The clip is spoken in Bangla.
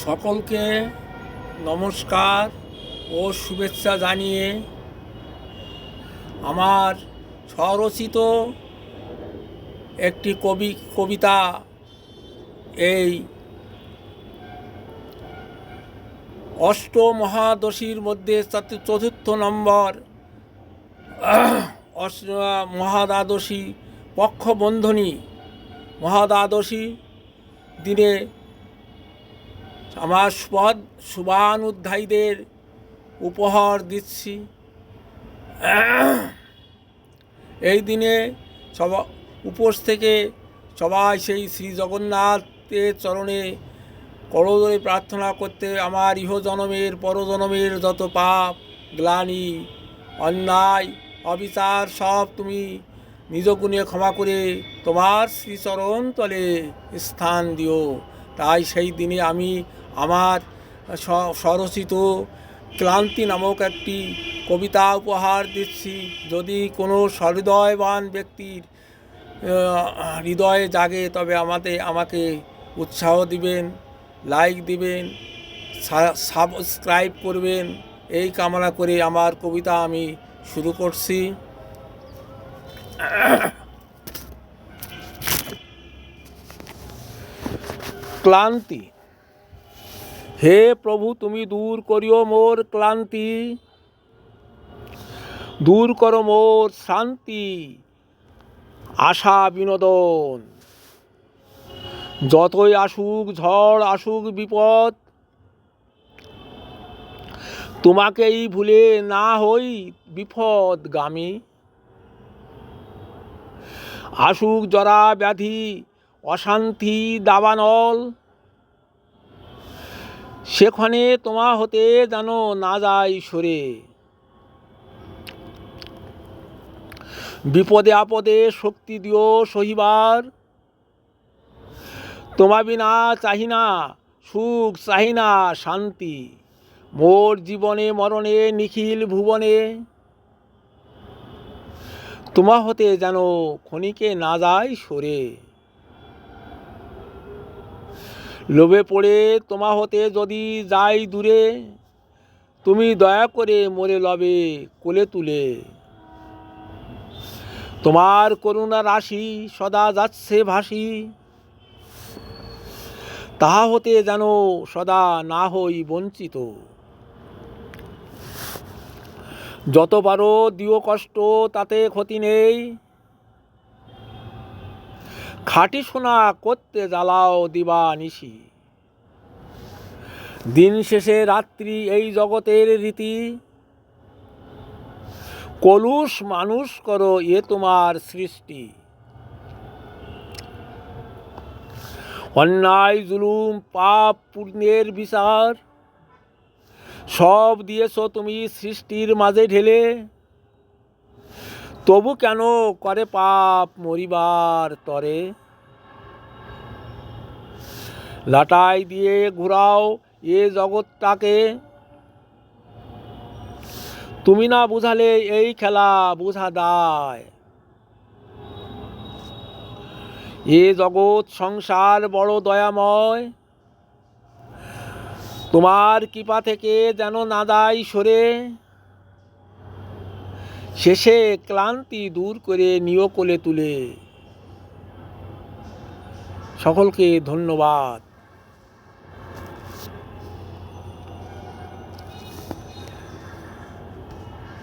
সকলকে নমস্কার ও শুভেচ্ছা জানিয়ে আমার স্বরচিত একটি কবিতা এই অষ্টমহাদশীর মধ্যে চতুর্থ নম্বর মহাদ্বাদশী পক্ষবন্ধনী মহাদ্বাদশী দিনে আমার শুভানুধ্যায়ীদের উপহার দিচ্ছি। এই দিনে উপোস থেকে সবাই সেই শ্রী জগন্নাথের চরণে করজোড়ে প্রার্থনা করতে, আমার ইহজনমের পরজনমের যত পাপ গ্লানি অন্যায় অবিচার সব তুমি নিজ গুণে ক্ষমা করে তোমার শ্রীচরণ তলে স্থান দিও। তাই সেই দিনে আমি আমার স্বরচিত ক্লান্তি নামক একটি কবিতা উপহার দিচ্ছি। যদি কোনো সহৃদয়বান ব্যক্তির হৃদয়ে জাগে তবে আমাকে উৎসাহ দিবেন, লাইক দিবেন, সাবস্ক্রাইব করবেন, এই কামনা করে আমার কবিতা আমি শুরু করছি। ক্লান্তি। হে প্রভু, তুমি দূর করিও মোর ক্লান্তি, দূর করো মোর শান্তি আশা বিনোদন। যতই আসুক ঝড় আসুক বিপদ, তোমাকেই ভুলে না হই বিপদগামী। আসুক জরা ব্যাধি অশান্তি দাবানল, সেখানে তোমা হতে যেন না যায় সরে। বিপদে আপদে শক্তি দিও সহিবার, তোমা বিনা চাহি না সুখ চাহি না শান্তি। মোর জীবনে মরণে নিখিল ভুবনে, তোমা হতে যেন ক্ষণিকে না যায় সরে। লোভে পড়ে তোমা হতে যদি যাই দূরে, তুমি দয়া করে মোরে লবে কোলে তুলে। তোমার করুণা রাশি সদা যাচ্ছে ভাসি, তাহা হতে যেন সদা না হই বঞ্চিত। যত পারো দিও কষ্ট তাতে ক্ষতি নেই, খাঁটি সোনা করতে জ্বালাও দিবা নিশি। দিন শেষে রাত্রি এই জগতের রীতি, কলুষ মানুষ করো এ তোমার সৃষ্টি। অন্যায় জুলুম পাপ পুণ্যের বিচার সব দিয়েছ তুমি সৃষ্টির মাঝে ঢেলে। তবু কেন করে পাপ মরিবার তরে? লাটাই দিয়ে ঘুরাও এ জগৎটাকে, তুমি না বুঝালে এই খেলা বুঝা দায়। এ জগৎ সংসার বড় দয়াময়, তোমার কৃপা থেকে যেন না যায় সরে। শেষে ক্লান্তি দূর করে নিও কোলে তুলে। সকলকে ধন্যবাদ।